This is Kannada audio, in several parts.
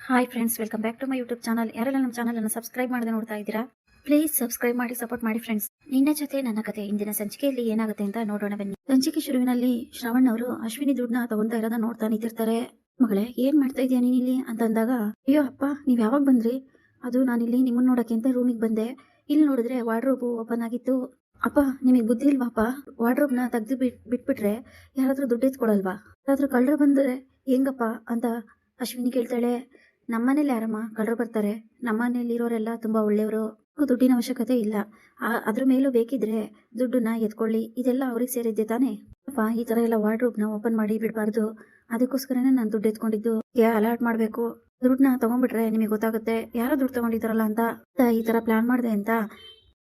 Hi friends, welcome back to my YouTube channel. ಯಾರೆಲ್ಲ ನಮ್ಮ ಚಾನಲನ್ನು ಸಬ್ಸ್ಕ್ರೈಬ್ ಮಾಡದೆ ನೋಡ್ತಾ ಇದ್ದೀರಾ, ಪ್ಲೀಸ್ ಸಬ್ಸ್ಕ್ರೈಬ್ ಮಾಡಿ ಸಪೋರ್ಟ್ ಮಾಡಿ ಫ್ರೆಂಡ್ಸ್. ನಿನ್ನ ಜೊತೆ ನನ್ನ ಕತೆ ಇಂದಿನ ಸಂಚಿಕೆಯಲ್ಲಿ ಏನಾಗುತ್ತೆ ಅಂತ ನೋಡೋಣ ಬನ್ನಿ. ಸಂಚಿಕೆ ಶುರುವಿನಲ್ಲಿ ಶ್ರವಣ್ ಅವರು ಅಶ್ವಿನಿ ದುಡ್ಡನ್ನ ತಗೊಂತಾ ಇರೋದನ್ನ ನೋಡ್ತಾ ನಿಂತಿರ್ತಾರೆ. ಮಗಳೇ, ಏನ್ ಮಾಡ್ತಾ ಇದೀಯ ನೀನ್ ಇಲ್ಲಿ ಅಂತ ಅಂದಾಗ, ಅಯ್ಯೋ ಅಪ್ಪ, ನೀವ್ ಯಾವಾಗ ಬಂದ್ರಿ? ಅದು ನಾನಿಲ್ಲಿ ನಿಮ್ಮನ್ನ ನೋಡಕ್ಕೆ ಅಂತ ರೂಮಿಗೆ ಬಂದೆ. ಇಲ್ಲಿ ನೋಡಿದ್ರೆ ವಾರ್ಡ್ರೋಬ್ ಓಪನ್ ಆಗಿತ್ತು. ಅಪ್ಪ, ನಿಮಗೆ ಬುದ್ಧಿ ಇಲ್ವಾಪ್ಪ? ವಾರ್ಡ್ರೋಬ್ನ ತೆಗ್ದು ಬಿಟ್ಬಿಟ್ರೆ ಯಾರಾದ್ರೂ ದುಡ್ಡು ಎತ್ಕೊಡಲ್ವಾ? ಯಾರಾದ್ರೂ ಕಳ್ಳರು ಬಂದ್ರೆ ಹೆಂಗಪ್ಪ ಅಂತ ಅಶ್ವಿನಿ ಕೇಳ್ತಾಳೆ. ನಮ್ಮನೇಲಿ ಯಾರಮ್ಮ ಕಳ್ಳರು ಬರ್ತಾರೆ? ನಮ್ಮನೇಲಿ ಇರೋರೆಲ್ಲ ತುಂಬಾ ಒಳ್ಳೆಯವರು, ದುಡ್ಡಿನ ಅವಶ್ಯಕತೆ ಇಲ್ಲ. ಅದ್ರ ಮೇಲೂ ಬೇಕಿದ್ರೆ ದುಡ್ಡನ್ನ ಎತ್ಕೊಳ್ಳಿ, ಇದೆಲ್ಲ ಅವ್ರಿಗೆ ಸೇರಿದ್ದೆ ತಾನೇ ಅಪ್ಪ. ಈ ತರ ಎಲ್ಲ ವಾರ್ಡ್ರೋಬ್ನ ಓಪನ್ ಮಾಡಿ ಬಿಡಬಾರ್ದು, ಅದಕ್ಕೋಸ್ಕರನೇ ನಾನು ದುಡ್ಡು ಎತ್ಕೊಂಡಿದ್ದು. ಅಲರ್ಟ್ ಮಾಡ್ಬೇಕು, ದುಡ್ಡನ್ನ ತಗೊಂಡ್ಬಿಟ್ರೆ ನಿಮಗೆ ಗೊತ್ತಾಗುತ್ತೆ ಯಾರೋ ದುಡ್ಡು ತಗೊಂಡಿದ್ದಾರಲ್ಲ ಅಂತ ಈ ತರ ಪ್ಲಾನ್ ಮಾಡಿದೆ ಅಂತ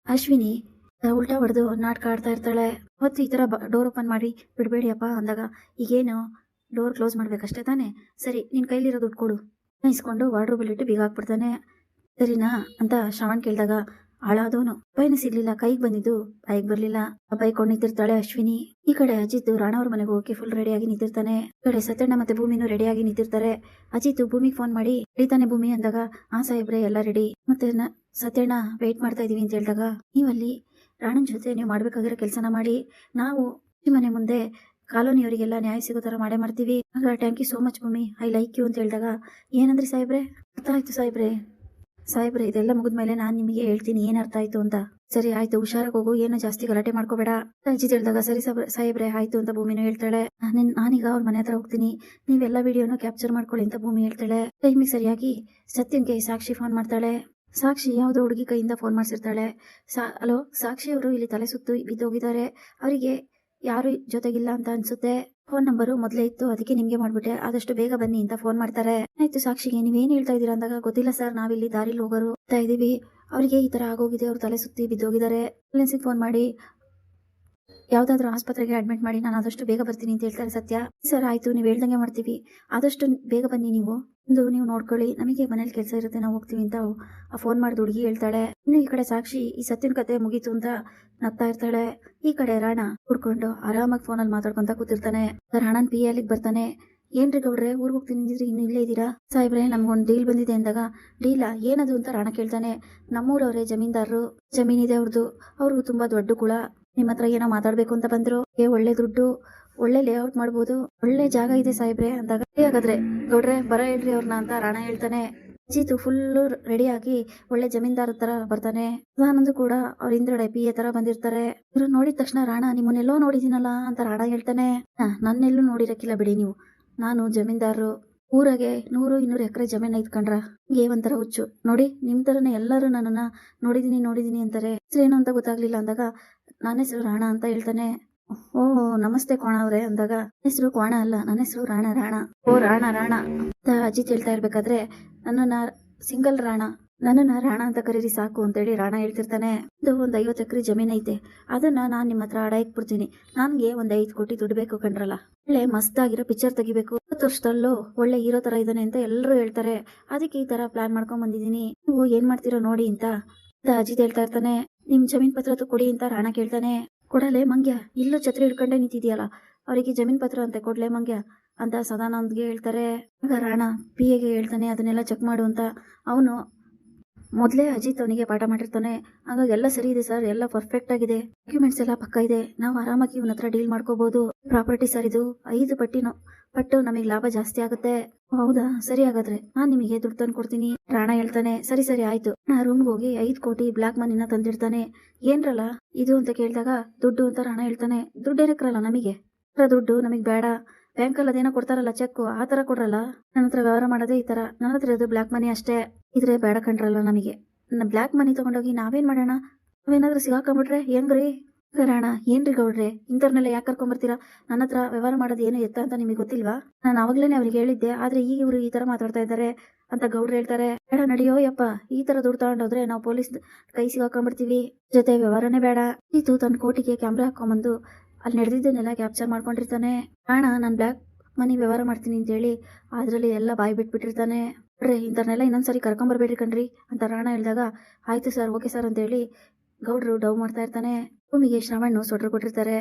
ಅಶ್ವಿನಿ ಉಲ್ಟಾ ಹೊಡೆದು ನಾಟಕ ಆಡ್ತಾ ಇರ್ತಾಳೆ. ಹೊತ್ತು ಈ ತರ ಡೋರ್ ಓಪನ್ ಮಾಡಿ ಬಿಡಬೇಡಿ ಅಪ್ಪ ಅಂದಾಗ, ಈಗೇನು ಡೋರ್ ಕ್ಲೋಸ್ ಮಾಡ್ಬೇಕಷ್ಟೇ ತಾನೇ? ಸರಿ, ನಿನ್ ಕೈಲಿರೋ ದುಡ್ಡು ಕೊಡು. ಇಸ್ಕೊಂಡು ವಾರ್ಡ್ರೋಬಲ್ಲಿ ಇಟ್ಟು ಬೀಗ ಹಾಕ್ಬಿಡ್ತಾನೆ. ಸರಿನಾ ಅಂತ ಶ್ರವಣ್ ಕೇಳಿದಾಗ, ಹಾಳಾದವನು ಬೈನ ಸಿಗ್ಲಿಲ್ಲ, ಕೈಗೆ ಬಂದಿದ್ದು ಬೈಕ್ ಬರ್ಲಿಲ್ಲ. ಬೈಕೊಂಡು ನಿಂತಿರ್ತಾಳೆ ಅಶ್ವಿನಿ. ಈ ಕಡೆ ಅಜಿತ್ ರಾಣ ಅವ್ರ ಮನೆಗೆ ಹೋಗಿ ಫುಲ್ ರೆಡಿಯಾಗಿ ನಿಂತಿರ್ತಾನೆ. ಈ ಕಡೆ ಸತ್ಯಣ್ಣ ಮತ್ತೆ ಭೂಮಿನೂ ರೆಡಿಯಾಗಿ ನಿಂತಿರ್ತಾರೆ. ಅಜಿತ್ ಭೂಮಿಗೆ ಫೋನ್ ಮಾಡಿ, ಹಿಡಿತಾನೆ ಭೂಮಿ ಅಂದಾಗ, ಆ ಸಾಹೇಬ್ರೆ ಎಲ್ಲ ರೆಡಿ, ಮತ್ತೆ ಸತ್ಯಣ್ಣ ವೇಟ್ ಮಾಡ್ತಾ ಇದೀವಿ ಅಂತ ಹೇಳಿದಾಗ, ನೀವಲ್ಲಿ ರಾಣನ್ ಜೊತೆ ನೀವು ಮಾಡ್ಬೇಕಾಗಿರೋ ಕೆಲಸನ ಮಾಡಿ, ನಾವು ಈ ಮನೆ ಮುಂದೆ ಕಾಲೋನಿಯವರಿಗೆಲ್ಲ ನ್ಯಾಯ ಸಿಗೋ ತರ ಮಾಡೇ ಮಾಡ್ತೀವಿ. ಥ್ಯಾಂಕ್ ಯು ಸೋ ಮಚ್ ಭೂಮಿ, ಐ ಲೈಕ್ ಯು ಅಂತ ಹೇಳಿದಾಗ, ಏನಂದ್ರಿ ಸಾಹೇಬ್ರೆ? ಅರ್ಥ ಆಯ್ತು ಸಾಹೇಬ್ರೆ, ಇದೆಲ್ಲ ಮುಗಿದ್ಮೇಲೆ ನಾನು ನಿಮಗೆ ಹೇಳ್ತೀನಿ ಏನ್ ಅರ್ಥ ಆಯ್ತು ಅಂತ. ಸರಿ ಆಯ್ತು, ಹುಷಾರಾಗಿ ಹೋಗು, ಏನು ಜಾಸ್ತಿ ಗಲಾಟೆ ಮಾಡ್ಕೋಬೇಡ ಅಜಿತ್ ಹೇಳಿದಾಗ, ಸರಿ ಸಾಹೇಬ್ರೆ ಆಯ್ತು ಅಂತ ಭೂಮಿನೂ ಹೇಳ್ತಾಳೆ. ನಾನೀಗ ಅವ್ರ ಮನೆ ಹತ್ರ ಹೋಗ್ತೀನಿ, ನೀವೆಲ್ಲ ವಿಡಿಯೋನು ಕ್ಯಾಪ್ಚರ್ ಮಾಡ್ಕೊಳ್ಳಿ ಅಂತ ಭೂಮಿ ಹೇಳ್ತಾಳೆ. ಟೈಮಿಗೆ ಸರಿಯಾಗಿ ಸತ್ಯಂಗೆ ಸಾಕ್ಷಿ ಫೋನ್ ಮಾಡ್ತಾಳೆ. ಸಾಕ್ಷಿ ಯಾವುದೋ ಹುಡುಗಿ ಕೈಯಿಂದ ಫೋನ್ ಮಾಡಿಸಿರ್ತಾಳೆ. ಹಲೋ, ಸಾಕ್ಷಿ ಅವರು ಇಲ್ಲಿ ತಲೆ ಸುತ್ತು ಬಿದ್ದೋಗಿದ್ದಾರೆ, ಅವರಿಗೆ ಯಾರು ಜೊತೆಗಿಲ್ಲ ಅಂತ ಅನ್ಸುತ್ತೆ. ಫೋನ್ ನಂಬರು ಮೊದಲೇ ಇತ್ತು, ಅದಕ್ಕೆ ನಿಮ್ಗೆ ಮಾಡ್ಬಿಟ್ಟೆ, ಆದಷ್ಟು ಬೇಗ ಬನ್ನಿ ಅಂತ ಫೋನ್ ಮಾಡ್ತಾರೆ. ಆಯ್ತು ಸಾಕ್ಷಿಗೆ ನೀವೇನ್ ಹೇಳ್ತಾ ಇದೀರಾ ಅಂದಾಗ, ಗೊತ್ತಿಲ್ಲ ಸರ್, ನಾವಿಲ್ಲಿ ದಾರಿಲಿ ಹೋಗೋರು ಇದೀವಿ, ಅವರಿಗೆ ಈ ತರ ಆಗೋಗಿದೆ, ಅವ್ರು ತಲೆ ಸುತ್ತಿ ಬಿದ್ದೋಗಿದ್ದಾರೆ, ಆಂಬುಲೆನ್ಸಿಗೆ ಫೋನ್ ಮಾಡಿ ಯಾವ್ದಾದ್ರು ಆಸ್ಪತ್ರೆಗೆ ಅಡ್ಮಿಟ್ ಮಾಡಿ, ನಾನು ಆದಷ್ಟು ಬೇಗ ಬರ್ತೀನಿ ಅಂತ ಹೇಳ್ತಾರೆ ಸತ್ಯ. ಸರ್ ಆಯ್ತು, ನೀವು ಹೇಳ್ದಂಗೆ ಮಾಡ್ತೀವಿ, ಆದಷ್ಟು ಬೇಗ ಬನ್ನಿ, ನೀವು ನೋಡ್ಕೊಳ್ಳಿ, ನಮಗೆ ಮನೇಲಿ ಕೆಲಸ ಇರುತ್ತೆ, ನಾವು ಹೋಗ್ತೀವಿ ಅಂತ ಆ ಫೋನ್ ಮಾಡಿದ ಹುಡುಗಿ ಹೇಳ್ತಾಳೆ. ಇನ್ನು ಈ ಕಡೆ ಸಾಕ್ಷಿ ಈ ಸತ್ಯನ ಕತೆ ಮುಗೀತು ಅಂತ ನಗ್ತಾ ಇರ್ತಾಳೆ. ಈ ಕಡೆ ರಾಣ ಕುಡ್ಕೊಂಡು ಆರಾಮಾಗಿ ಫೋನಲ್ಲಿ ಮಾತಾಡ್ಕೊಂತ ಕೂತಿರ್ತಾನೆ. ರಾಣನ್ ಪಿ ಅಲ್ಲಿಗೆ ಬರ್ತಾನೆ. ಏನ್ರಿ ಗೌಡ್ರೆ, ಊರ್ಗ್ ಹೋಗ್ತೀನಿ ಅಂದಿದ್ರಿ, ಇನ್ನು ಇಲ್ಲೇ ಇದ್ದೀರಾ? ಸಾಹೇಬ್ರೆ, ನಮ್ಗೊಂದು ಡೀಲ್ ಬಂದಿದೆ ಅಂದಾಗ, ಡೀಲಾ ಏನದು ಅಂತ ರಾಣ ಕೇಳ್ತಾನೆ. ನಮ್ಮೂರವ್ರೆ ಜಮೀನ್ದಾರರು, ಜಮೀನಿದೆ ಅವ್ರದ್ದು, ಅವ್ರಿಗೂ ತುಂಬಾ ದೊಡ್ಡ ಕುಳ, ನಿಮ್ಮ ಹತ್ರ ಏನೋ ಮಾತಾಡ್ಬೇಕು ಅಂತ ಬಂದ್ರು, ಒಳ್ಳೆ ದುಡ್ಡು, ಒಳ್ಳೆ ಲೇಔಟ್ ಮಾಡ್ಬೋದು, ಒಳ್ಳೆ ಜಾಗ ಇದೆ ಸಾಹೇಬ್ರೆ ಅಂದಾಗ, ಹಾಗಾದ್ರೆ ಗೌಡ್ರೆ ಬರ ಹೇಳ್ರಿ ಅವ್ರನ್ನ ಅಂತ ರಾಣ ಹೇಳ್ತಾನೆ. ಅಜಿತ್ ಫುಲ್ ರೆಡಿ ಆಗಿ ಒಳ್ಳೆ ಜಮೀನ್ದಾರ ತರ ಬರ್ತಾನೆ. ಸದಾನಂದ್ ಕೂಡ ಅವ್ರ ಹಿಂದ್ಗಡೆ ಪಿ ಎ ತರ ಬಂದಿರ್ತಾರೆ. ಇವ್ರು ನೋಡಿದ ತಕ್ಷಣ, ರಾಣ ನಿಮ್ಮನ್ನೆಲ್ಲೋ ನೋಡಿದೀನಲ್ಲ ಅಂತ ರಾಣ ಹೇಳ್ತಾನೆ. ನನ್ನೆಲ್ಲೂ ನೋಡಿರಕ್ಕಿಲ್ಲ ಬಿಡಿ ನೀವು, ನಾನು ಜಮೀನ್ದಾರರು, ಊರಾಗೆ 100-200 ಎಕರೆ ಜಮೀನ್ ಐತ್ಕೊಂಡ್ರ, ಹೀಗೆ ಒಂಥರ ಹುಚ್ಚು ನೋಡಿ, ನಿಮ್ ತರನೇ ಎಲ್ಲರೂ ನನ್ನನ್ನ ನೋಡಿದೀನಿ ಅಂತಾರೆ. ಹೆಸರೇನು ಅಂತ ಗೊತ್ತಾಗ್ಲಿಲ್ಲ ಅಂದಾಗ, ನನ್ನ ಹೆಸರು ರಾಣ ಅಂತ ಹೇಳ್ತಾನೆ. ಓಹ್ ನಮಸ್ತೆ ಕೋಣ ಅವ್ರೆ ಅಂದಾಗ, ಹೆಸರು ಕೋಣ ಅಲ್ಲ, ನನ್ನ ಹೆಸರು ರಾಣ. ಓ ರಾಣ ಅಂತ ಅಜಿತ್ ಹೇಳ್ತಾ ಇರ್ಬೇಕಾದ್ರೆ, ನನ್ನನ್ನ ಸಿಂಗಲ್ ನನ್ನನ್ನ ರಾಣ ಅಂತ ಕರೀರಿ ಸಾಕು ಅಂತೇಳಿ ರಾಣ ಹೇಳ್ತಿರ್ತಾನೆ. ಇದು ಒಂದ್ 50 ಎಕರೆ ಜಮೀನ್ ಐತೆ, ಅದನ್ನ ನಾನ್ ನಿಮ್ಮ ಹತ್ರ ಅಡ ಇಟ್ಬಿಡ್ತೀನಿ, ನನ್ಗೆ ಒಂದ್ 5 ಕೋಟಿ ದುಡ್ಡು ಬೇಕು ಕಣ್ರಲ್ಲ, ಒಳ್ಳೆ ಮಸ್ತ್ ಆಗಿರೋ ಪಿಕ್ಚರ್ ತೆಗಿಬೇಕು, 10 ವರ್ಷದಲ್ಲೂ ಒಳ್ಳೆ ಹೀರೋ ತರ ಇದ್ದಾನೆ ಅಂತ ಎಲ್ಲರೂ ಹೇಳ್ತಾರೆ, ಅದಕ್ಕೆ ಈ ತರ ಪ್ಲಾನ್ ಮಾಡ್ಕೊಂಡ್ ಬಂದಿದೀನಿ, ನೀವು ಏನ್ ಮಾಡ್ತೀರೋ ನೋಡಿ ಅಂತ ಅಜಿತ್ ಹೇಳ್ತಾ ಇರ್ತಾನೆ. ನಿಮ್ ಜಮೀನ್ ಪತ್ರ ಕೊಡಿ ಅಂತ ರಾಣ ಕೇಳ್ತಾನೆ. ಕೊಡಲೇ ಮಂಗ್ಯ, ಇಲ್ಲೂ ಛತ್ರಿ ಹಿಡ್ಕೊಂಡೆ ನಿಂತಿದ್ಯಲ್ಲ, ಅವರಿಗೆ ಜಮೀನ್ ಪತ್ರ ಅಂತೆ, ಕೊಡ್ಲೇ ಮಂಗ್ಯ ಅಂತ ಸದಾನಂದ್ಗೆ ಹೇಳ್ತಾರೆ. ಆಗ ರಾಣ ಪಿ ಎಗೆ ಹೇಳ್ತಾನೆ, ಅದನ್ನೆಲ್ಲ ಚೆಕ್ ಮಾಡು ಅಂತ. ಅವನು ಮೊದಲೇ ಅಜಿತ್ ಅವನಿಗೆ ಪಾಠ ಮಾಡಿರ್ತಾನೆ. ಹಾಗಾಗಿ ಎಲ್ಲ ಸರಿ ಇದೆ ಸರ್, ಎಲ್ಲ ಪರ್ಫೆಕ್ಟ್ ಆಗಿದೆ, ಡಾಕ್ಯುಮೆಂಟ್ಸ್ ಎಲ್ಲ ಪಕ್ಕ ಇದೆ, ನಾವು ಆರಾಮಾಗಿ ಇವನ ಹತ್ರ ಡೀಲ್ ಮಾಡ್ಕೋಬಹುದು, ಪ್ರಾಪರ್ಟಿ ಸರ್ ಇದು 5 ಪಟ್ಟು ನಮಗೆ ಲಾಭ ಜಾಸ್ತಿ ಆಗುತ್ತೆ. ಹೌದಾ, ಸರಿ, ಹಾಗಾದ್ರೆ ನಾನ್ ನಿಮಗೆ ದುಡ್ಡು ತಂದು ಕೊಡ್ತೀನಿ ರಾಣ ಹೇಳ್ತಾನೆ. ಸರಿ ಆಯ್ತು. ನಾ ರೂಮ್ಗೆ ಹೋಗಿ 5 ಕೋಟಿ ಬ್ಲಾಕ್ ಮನಿನ ತಂದಿರ್ತಾನೆ. ಏನ್ರಲ್ಲ ಇದು ಅಂತ ಕೇಳಿದಾಗ, ದುಡ್ಡು ಅಂತ ರಾಣ ಹೇಳ್ತಾನೆ. ದುಡ್ಡು ಏನಕ್ರಲ್ಲ, ನಮಗೆ ದುಡ್ಡು ನಮಗ್ ಬೇಡ, ಬ್ಯಾಂಕಲ್ಲಿ ಅದೇನೋ ಕೊಡ್ತಾರಲ್ಲ ಚೆಕ್, ಆ ತರ ಕೊಡ್ರಲ್ಲ, ನನ್ನ ಹತ್ರ ವ್ಯವಹಾರ ಮಾಡೋದೇ ಈ ತರ, ನನ್ನ ಹತ್ರ ಇದು ಬ್ಲಾಕ್ ಮನಿ ಅಷ್ಟೇ, ಇದ್ರೆ ಬೇಡ ಕಂಡ್ರಲ್ಲ ನಮಗೆ, ನನ್ನ ಬ್ಲಾಕ್ ಮನಿ ತಗೊಂಡೋಗಿ ನಾವೇನ್ ಮಾಡೋಣ, ನಾವೇನಾದ್ರೂ ಸಿಗಾಕೊಂಡ್ಬಿಟ್ರೆ ಹೆಂಗ್ರಿ? ರಾಣ, ಏನ್ರಿ ಗೌಡ್ರೆ, ಇಂಥವ್ರನ್ನೆಲ್ಲ ಯಾಕೆ ಕರ್ಕೊಂಡ್ಬರ್ತೀರಾ, ನನ್ನ ಹತ್ರ ವ್ಯವಹಾರ ಮಾಡೋದು ಏನು ಎತ್ತ ಅಂತ ನಿಮಗೆ ಗೊತ್ತಿಲ್ವಾ? ನಾನು ಅವಾಗ್ಲೇನೆ ಅವ್ರಿಗೆ ಹೇಳಿದ್ದೆ, ಆದ್ರೆ ಈಗ ಇವರು ಈ ತರ ಮಾತಾಡ್ತಾ ಇದ್ದಾರೆ ಅಂತ ಗೌಡ್ರು ಹೇಳ್ತಾರೆ. ಬೇಡ ನಡಿಯೋ ಯಪ್ಪ, ಈ ತರ ದುಡ್ಡು ತಗೊಂಡೋದ್ರೆ ನಾವು ಪೊಲೀಸ್ ಕೈ ಸಿಗಾಕೊಂಡ್ಬಿಡ್ತೀವಿ, ಜೊತೆ ವ್ಯವಹಾರನೇ ಬೇಡ. ಇದು ತನ್ನ ಕೋಟಿಗೆ ಕ್ಯಾಮ್ರಾ ಹಾಕೊಂಬಂದು ಅಲ್ಲಿ ನಡೆದಿದ್ದನ್ನೆಲ್ಲ ಕ್ಯಾಪ್ಚರ್ ಮಾಡ್ಕೊಂಡಿರ್ತಾನೆ. ರಾಣ ನಾನು ಬ್ಲಾಕ್ ಮನಿ ವ್ಯವಹಾರ ಮಾಡ್ತೀನಿ ಅಂತ ಹೇಳಿ ಅದ್ರಲ್ಲಿ ಎಲ್ಲ ಬಾಯಿ ಬಿಟ್ಬಿಟ್ಟಿರ್ತಾನೆ. ಇಂಥವ್ರನ್ನೆಲ್ಲ ಇನ್ನೊಂದ್ಸರಿ ಕರ್ಕೊಂಬರ್ಬೇಡ್ರಿ ಕಣ್ರಿ ಅಂತ ರಾಣ ಹೇಳಿದಾಗ, ಆಯ್ತು ಸರ್, ಓಕೆ ಸರ್ ಅಂತ ಹೇಳಿ ಗೌಡ್ರು ಡವ್ ಮಾಡ್ತಾ ಇರ್ತಾನೆ. ಭೂಮಿಗೆ ಶ್ರವಣ್ ಸ್ವೆಟರ್ ಕೊಟ್ಟಿರ್ತಾರೆ.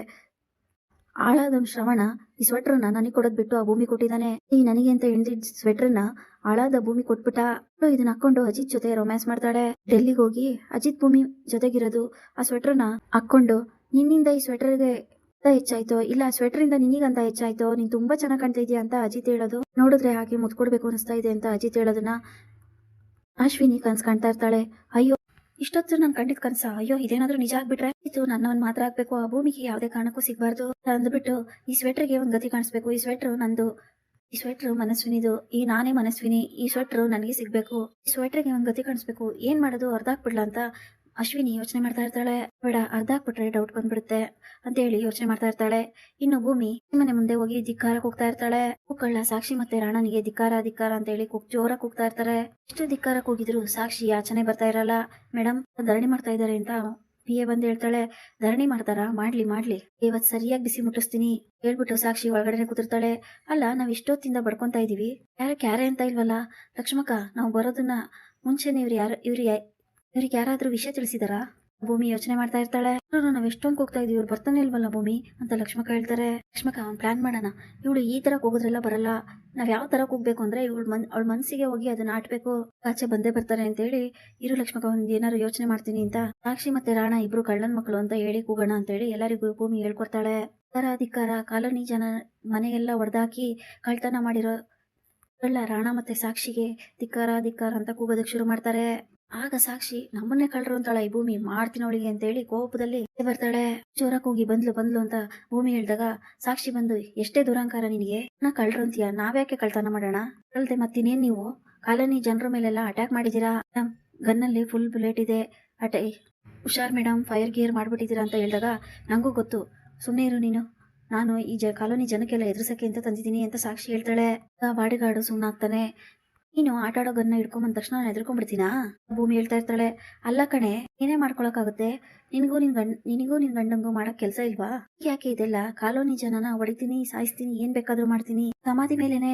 ಆಳಾದವನ್ ಶ್ರವಣ ಈ ಸ್ವೆಟರ್ನ ನನಗೆ ಕೊಡೋದ್ ಬಿಟ್ಟು ಆ ಭೂಮಿ ಕೊಟ್ಟಿದ್ದಾನೆ. ಈ ನನಗೆ ಅಂತ ಎಂದಿದ್ ಸ್ವೆಟರ್ನ ಆಳಾದ ಭೂಮಿ ಕೊಟ್ಬಿಟ್ಟ. ಇದನ್ನ ಹಾಕೊಂಡು ಅಜಿತ್ ಜೊತೆ ರೊಮ್ಯಾನ್ಸ್ ಮಾಡ್ತಾಳೆ. ಡೆಲ್ಲಿಗೆ ಹೋಗಿ ಅಜಿತ್ ಭೂಮಿ ಜೊತೆಗಿರೋದು ಆ ಸ್ವೆಟರ್ನ ಹಾಕೊಂಡು ನಿನ್ನಿಂದ ಈ ಸ್ವೆಟರ್ಗೆ ಹೆಚ್ಚಾಯ್ತೋ ಇಲ್ಲ ಸ್ವೆಟರ್ ಇಂದ ನಿನಗಂತ ಹೆಚ್ಚಾಯ್ತೋ, ನೀನ್ ತುಂಬಾ ಚೆನ್ನಾಗ್ ಕಾಣ್ತಾ ಇದೀಯ ಅಂತ ಅಜಿತ್ ಹೇಳೋದು. ನೋಡಿದ್ರೆ ಹಾಗೆ ಮುತ್ ಕೊಡ್ಬೇಕು ಅನಿಸ್ತಾ ಇದೆ ಅಂತ ಅಜಿತ್ ಹೇಳೋದನ್ನ ಅಶ್ವಿನಿ ಕನ್ಸ್ ಕಾಣ್ತಾ ಇರ್ತಾಳೆ. ಅಯ್ಯೋ ಇಷ್ಟೊತ್ತು ನಾನು ಕಂಡಿದ್ ಕನ್ಸ, ಅಯ್ಯೋ ಇದೇನಾದ್ರೂ ನಿಜ ಆಗ್ಬಿಟ್ರೆ ಇದು ನನ್ನವನ್ ಮಾತ್ರ ಆಗ್ಬೇಕು, ಆ ಭೂಮಿಗೆ ಯಾವ್ದೇ ಕಾರಣಕ್ಕೂ ಸಿಗ್ಬಾರ್ದು ಅಂದ್ಬಿಟ್ಟು ಈ ಸ್ವೆಟರ್ಗೆ ಒಂದ್ ಗತಿ ಕಾಣಿಸ್ಬೇಕು. ಈ ಸ್ವೆಟರ್ ನಂದು, ಈ ಸ್ವೆಟರ್ ಮನಸ್ವಿನಿದು, ಈ ನಾನೇ ಮನಸ್ವಿನಿ, ಈ ಸ್ವೆಟರ್ ನನಗೆ ಸಿಗ್ಬೇಕು, ಈ ಸ್ವೆಟರ್ಗೆ ಒಂದ್ ಗತಿ ಕಾಣಿಸ್ಬೇಕು. ಏನ್ ಮಾಡೋದು, ಅರ್ಧಾಕ್ಬಿಡ್ಲ ಅಂತ ಅಶ್ವಿನಿ ಯೋಚನೆ ಮಾಡ್ತಾ ಇರ್ತಾಳೆ. ಬೇಡ ಅರ್ಧಾಕ್ಬಿಟ್ರೆ ಡೌಟ್ ಬಂದ್ಬಿಡುತ್ತೆ ಅಂತ ಹೇಳಿ ಯೋಚನೆ ಮಾಡ್ತಾ ಇರ್ತಾಳೆ. ಇನ್ನು ಭೂಮಿ ಮನೆ ಮುಂದೆ ಹೋಗಿ ಧಿಕ್ಕಾರಕ್ಕೆ ಹೋಗ್ತಾ ಇರ್ತಾಳೆ. ಕೂಕಳ್ಳ ಸಾಕ್ಷಿ ಮತ್ತೆ ರಾಣನಿಗೆ ಧಿಕ್ಕಾರ ಧಿಕ್ಕಾರ ಅಂತ ಹೇಳಿ ಜೋರಾಗಿ ಕೂಗ್ತಾ ಇರ್ತಾರೆ. ಎಷ್ಟು ಧಿಕ್ಕಾರಕ್ಕೆ ಹೋಗಿದ್ರು ಸಾಕ್ಷಿ ಯಾಚನೆ ಬರ್ತಾ ಇರಲ್ಲ. ಮೇಡಮ್ ಧರಣಿ ಮಾಡ್ತಾ ಇದ್ದಾರೆ ಅಂತ PA ಬಂದು ಹೇಳ್ತಾಳೆ. ಧರಣಿ ಮಾಡ್ತಾರಾ, ಮಾಡ್ಲಿ ಇವತ್ ಸರಿಯಾಗಿ ಬಿಸಿ ಮುಟ್ಟಿಸ್ತೀನಿ ಹೇಳ್ಬಿಟ್ಟು ಸಾಕ್ಷಿ ಒಳಗಡೆ ಕೂತಿರ್ತಾಳೆ. ಅಲ್ಲ ನಾವ್ ಇಷ್ಟೊತ್ತಿಂದ ಬಡ್ಕೊಂತಾ ಇದೀವಿ, ಕ್ಯಾರೆ ಅಂತ ಇಲ್ವಲ್ಲ ಲಕ್ಷ್ಮಕ್ಕ, ನಾವು ಬರೋದನ್ನ ಮುಂಚೆನೆ ಇವ್ರಿಗೆ ಯಾರಾದ್ರೂ ವಿಷಯ ತಿಳಿಸಿದಾರಾ? ಭೂಮಿ ಯೋಚನೆ ಮಾಡ್ತಾ ಇರ್ತಾಳೆ. ನಾವ್ ಎಷ್ಟೊಂದು ಹೋಗ್ತಾ ಇದೀವಿ, ಇವ್ರು ಬರ್ತಾನೆ ಇಲ್ವಲ್ಲ ಭೂಮಿ ಅಂತ ಲಕ್ಷ್ಮಕ್ಕ ಹೇಳ್ತಾರೆ. ಲಕ್ಷ್ಮಕ್ಕ ಅವ್ನ್ ಪ್ಲಾನ್ ಮಾಡೋಣ, ಇವಳು ಈ ತರ ಹೋಗೋದ್ರೆಲ್ಲ ಬರಲ್ಲ, ನಾವ್ ಯಾವ ತರ ಹೋಗ್ಬೇಕು ಅಂದ್ರೆ ಅವಳ ಮನ್ಸಿಗೆ ಹೋಗಿ ಅದನ್ನ ಆಟ್ಬೇಕು, ಆಚೆ ಬಂದೇ ಬರ್ತಾರೆ ಅಂತ ಹೇಳಿ ಇರು ಲಕ್ಷ್ಮಕ್ಕ ಒಂದ್ ಏನಾರು ಯೋಚನೆ ಮಾಡ್ತೀನಿ ಅಂತ ಸಾಕ್ಷಿ ಮತ್ತೆ ರಾಣ ಇಬ್ರು ಕಳ್ಳನ್ ಮಕ್ಕಳು ಅಂತ ಹೇಳಿ ಕೂಗೋಣ ಅಂತ ಹೇಳಿ ಎಲ್ಲರಿಗೂ ಭೂಮಿ ಹೇಳ್ಕೊಡ್ತಾಳೆ. ಧಿಕ್ಕಾರ ಕಾಲೋನಿ ಜನ ಮನೆಗೆಲ್ಲ ಹೊಡೆದಾಕಿ ಕಳ್ತನ ಮಾಡಿರೋ ಕಳ್ಳ ರಾಣ ಮತ್ತೆ ಸಾಕ್ಷಿಗೆ ಧಿಕ್ಕಾರ ಅಂತ ಕೂಗೋದಕ್ಕೆ ಶುರು ಮಾಡ್ತಾರೆ. ಆಗ ಸಾಕ್ಷಿ ನಮ್ಮನ್ನೇ ಕಳ್ರು ಅಂತಾಳ ಈ ಭೂಮಿ, ಮಾಡ್ತೀನಿ ಅವಳಿಗೆ ಅಂತ ಹೇಳಿ ಕೋಪದಲ್ಲಿ ಬರ್ತಾಳೆ. ಜೋರಕ್ಕೆ ಹೋಗಿ ಬಂದ್ಲು ಅಂತ ಭೂಮಿ ಹೇಳ್ದಾಗ ಸಾಕ್ಷಿ ಬಂದು ಎಷ್ಟೇ ದುರಂಕಾರ ನಿನಗೆ, ನಾ ಕಳ್ರು ಅಂತೀಯ, ನಾವ್ಯಾಕೆ ಕಳ್ತನ ಮಾಡೋಣ, ಕಳ್ದೆ ಮತ್ತಿನೇನ್ ನೀವು ಕಾಲೋನಿ ಜನರ ಮೇಲೆಲ್ಲ ಅಟ್ಯಾಕ್ ಮಾಡಿದೀರಾ, ಗನ್ನಲ್ಲಿ ಫುಲ್ ಬುಲೆಟ್ ಇದೆ, ಹುಷಾರ್ ಮೇಡಮ್ ಫೈರ್ ಗೇರ್ ಮಾಡ್ಬಿಟ್ಟಿದ್ದೀರಾ ಅಂತ ಹೇಳಿದಾಗ ನಂಗೂ ಗೊತ್ತು, ಸುಮ್ಮನೆ ಇರು ನೀನು, ನಾನು ಈ ಕಾಲೋನಿ ಜನಕ್ಕೆಲ್ಲ ಎದುರಿಸಕ್ಕೆ ಅಂತ ತಂದಿದ್ದೀನಿ ಅಂತ ಸಾಕ್ಷಿ ಹೇಳ್ತಾಳೆ. ಬಾಡಿಗಾರ್ಡು ಸುಮ್ಮನಾಗ್ತಾನೆ. ನೀನು ಆಟ ಆಡೋ ಗನ್ನ ಹಿಡ್ಕೊಂಬಂದ ತಕ್ಷಣ ನಾನು ಎದ್ಕೊಂಡ್ಬಿಡ್ತೀನಾ? ಭೂಮಿ ಹೇಳ್ತಾ ಇರ್ತಾಳೆ. ಅಲ್ಲ ಕಣೆ, ಏನೇ ಮಾಡ್ಕೊಳಕ್ಕಾಗುತ್ತೆ, ನಿನಗೂ ನಿನ್ ಗಂಡಂಗೂ ಮಾಡಕ್ ಕೆಲ್ಸ ಇಲ್ವಾ? ಯಾಕೆ ಇದೆಲ್ಲ? ಕಾಲೋನಿ ಜನನ ಹೊಡಿತೀನಿ, ಸಾಯಿಸ್ತೀನಿ, ಏನ್ ಬೇಕಾದ್ರೂ ಮಾಡ್ತೀನಿ, ಸಮಾಧಿ ಮೇಲೇನೆ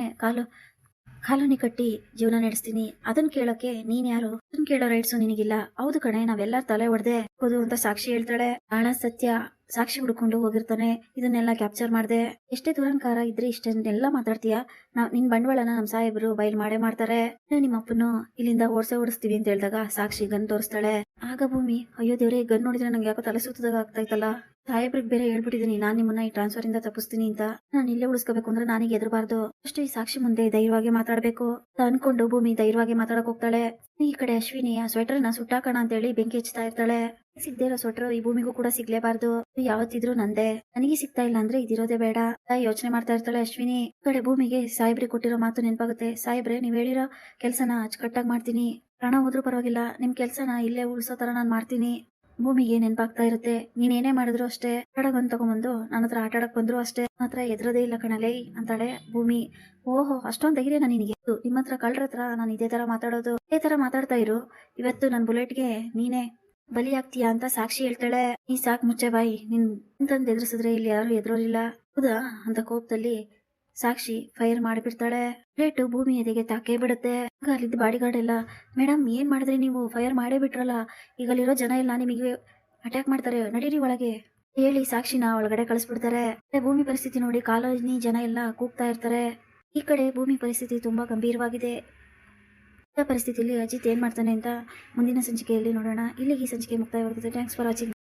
ಕಾಲೋನಿ ಕಟ್ಟಿ ಜೀವನ ನಡೆಸ್ತೀನಿ, ಅದನ್ನ ಕೇಳೋಕೆ ನೀನ್ ಯಾರು? ಅದನ್ನ ಕೇಳೋ ರೈಟ್ಸು ನಿನಗಿಲ್ಲ. ಹೌದು ಕಣೆ, ನಾವೆಲ್ಲಾರ ತಲೆ ಹೊಡೆದೆ ಹೋದು ಅಂತ ಸಾಕ್ಷಿ ಹೇಳ್ತಾಳೆ. ಆಳ ಸತ್ಯ ಸಾಕ್ಷಿ ಹುಡ್ಕೊಂಡು ಹೋಗಿರ್ತಾನೆ. ಇದನ್ನೆಲ್ಲ ಕ್ಯಾಪ್ಚರ್ ಮಾಡ್ದೆ, ಎಷ್ಟೇ ದುರಂಕಾರ ಇದ್ರೆ ಇಷ್ಟನ್ನೆಲ್ಲ ಮಾತಾಡ್ತೀಯ, ನಿನ್ ಬಂಡವಾಳನ ನಮ್ ಸಾಹೇಬರು ಬಯಲ್ ಮಾಡ್ತಾರೆ, ನಿಮ್ಮ ಅಪ್ಪನು ಇಲ್ಲಿಂದ ಓಡಿಸ್ತೀವಿ ಅಂತ ಹೇಳಿದಾಗ ಸಾಕ್ಷಿ ಗನ್ ತೋರಿಸ್ತಾಳೆ. ಆಗ ಭೂಮಿ ಅಯ್ಯೋ ದೇವ್ರೆ, ಗನ್ ನೋಡಿದ್ರೆ ನಂಗೆ ಯಾಕೋ ತಲೆ ಸುತ್ತದಾಗ ಆಗ್ತಾಯ್ತಲ್ಲ, ಸಾಹೇಬ್ರಿಗೆ ಬೇರೆ ಹೇಳ್ಬಿಟ್ಟಿದೀನಿ ನಾನ್ ನಿಮ್ಮನ್ನ ಈ ಟ್ರಾನ್ಸ್ಫರ್ ಇಂದ ತಪ್ಪಿಸ್ತೀನಿ ಅಂತ, ನಾನು ಇಲ್ಲೇ ಉಳಿಸ್ಕೋಬೇಕು ಅಂದ್ರೆ ನನಗೆ ಎದುರಬಾರ್ದು, ಅಷ್ಟೇ ಈ ಸಾಕ್ಷಿ ಮುಂದೆ ಧೈರ್ಯವಾಗಿ ಮಾತಾಡ್ಬೇಕು ಅನ್ಕೊಂಡು ಭೂಮಿ ಧೈರ್ಯವಾಗಿ ಮಾತಾಡಕ್ ಹೋಗ್ತಾಳೆ. ಈ ಕಡೆ ಅಶ್ವಿನಿ ಆ ಸ್ವೆಟರ್ನ ಸುಟ್ಟಾಕೋಣ ಅಂತ ಹೇಳಿ ಬೆಂಕಿ ಹಚ್ತಾ ಇರ್ತಾಳೆ. ಸಿಗದೆ ಇರೋ ಸ್ವೆಟರ್ ಈ ಭೂಮಿಗೂ ಕೂಡ ಸಿಗ್ಲೇಬಾರ್ದು, ಯಾವತ್ತಿದ್ರು ನಂದೇ, ನನಗೆ ಸಿಗ್ತಾ ಇಲ್ಲ ಅಂದ್ರೆ ಇದಿರೋದೇ ಬೇಡ ಯೋಚನೆ ಮಾಡ್ತಾ ಇರ್ತಾಳೆ ಅಶ್ವಿನಿ. ಕಡೆ ಭೂಮಿಗೆ ಸಾಹೇಬ್ರಿಗೆ ಕೊಟ್ಟಿರೋ ಮಾತು ನೆನಪಾಗುತ್ತೆ. ಸಾಹೇಬ್ರೆ, ನೀವ್ ಹೇಳಿರೋ ಕೆಲ್ಸನ ಅಚ್ಚುಕಟ್ಟಾಗಿ ಮಾಡ್ತೀನಿ, ಪ್ರಾಣ ಹೋದ್ರೂ ಪರವಾಗಿಲ್ಲ, ನಿಮ್ ಕೆಲ್ಸನ ಇಲ್ಲೇ ಉಳಿಸೋ ತರ ನಾನ್ ಮಾಡ್ತೀನಿ. ಭೂಮಿಗೆ ನೆನಪಾಗ್ತಾ ಇರುತ್ತೆ, ನೀನ್ ಏನೇ ಮಾಡಿದ್ರು ಅಷ್ಟೇ, ಆಟಾಡೋಗನ್ ತಗೊಂಬಂದು ನನ್ನ ಹತ್ರ ಆಟ ಆಡಕ್ ಬಂದ್ರು ಅಷ್ಟೇ, ಮಾತ್ರ ಎದುರೋದೇ ಇಲ್ಲ ಕಣಲೇ ಅಂತಾಳೆ ಭೂಮಿ. ಓಹೋ, ಅಷ್ಟೊಂದ್ ಧೈರ್ಯ ನಿನಗೆ, ನಿಮ್ಮ ಹತ್ರ ಕಳ್ರ ಹತ್ರ ನಾನು ಇದೇ ತರ ಮಾತಾಡೋದು, ಇದೇ ತರ ಮಾತಾಡ್ತಾ ಇರು, ಇವತ್ತು ನನ್ ಬುಲೆಟ್ಗೆ ನೀನೇ ಬಲಿ ಆಗ್ತೀಯಾ ಅಂತ ಸಾಕ್ಷಿ ಹೇಳ್ತಾಳೆ. ಈ ಸಾಕ್ ಮುಚ್ಚೆ ಬಾಯಿ, ನಿನ್ ಅಂತಂದ್ ಎದುರಿಸಿದ್ರೆ ಇಲ್ಲಿ ಯಾರು ಎದುರೋರಿಲ್ಲ ಹೌದಾ ಅಂತ ಕೋಪದಲ್ಲಿ ಸಾಕ್ಷಿ ಫೈರ್ ಮಾಡಿಬಿಡ್ತಾಳೆ. ರೇಟು ಭೂಮಿ ಎದೆಗೆ ತಾಕೇ ಬಿಡುತ್ತೆ. ಅಲ್ಲಿದ್ದ ಬಾಡಿಗಾರ್ಡ್ ಎಲ್ಲ, ಮೇಡಮ್ ಏನ್ ಮಾಡಿದ್ರಿ ನೀವು, ಫೈರ್ ಮಾಡೇ ಬಿಟ್ರಲ್ಲ, ಈಗ ಅಲ್ಲಿರೋ ಜನ ಎಲ್ಲ ನಿಮಗೆ ಅಟ್ಯಾಕ್ ಮಾಡ್ತಾರೆ, ನಡೀರಿ ಒಳಗೆ ಹೇಳಿ ಸಾಕ್ಷಿನ ಒಳಗಡೆ ಕಳಿಸ್ಬಿಡ್ತಾರೆ. ಭೂಮಿ ಪರಿಸ್ಥಿತಿ ನೋಡಿ ಕಾಲೋನಿ ಜನ ಎಲ್ಲ ಕೂಗ್ತಾ ಇರ್ತಾರೆ. ಈ ಕಡೆ ಭೂಮಿ ಪರಿಸ್ಥಿತಿ ತುಂಬಾ ಗಂಭೀರವಾಗಿದೆ. ಪರಿಸ್ಥಿತಿಯಲ್ಲಿ ಅಜಿತ್ ಏನ್ ಮಾಡ್ತಾನೆ ಅಂತ ಮುಂದಿನ ಸಂಚಿಕೆಯಲ್ಲಿ ನೋಡೋಣ. ಇಲ್ಲಿಗೆ ಈ ಸಂಚಿಕೆ ಮುಕ್ತಾಯವಾಗುತ್ತದೆ. Thanks for watching.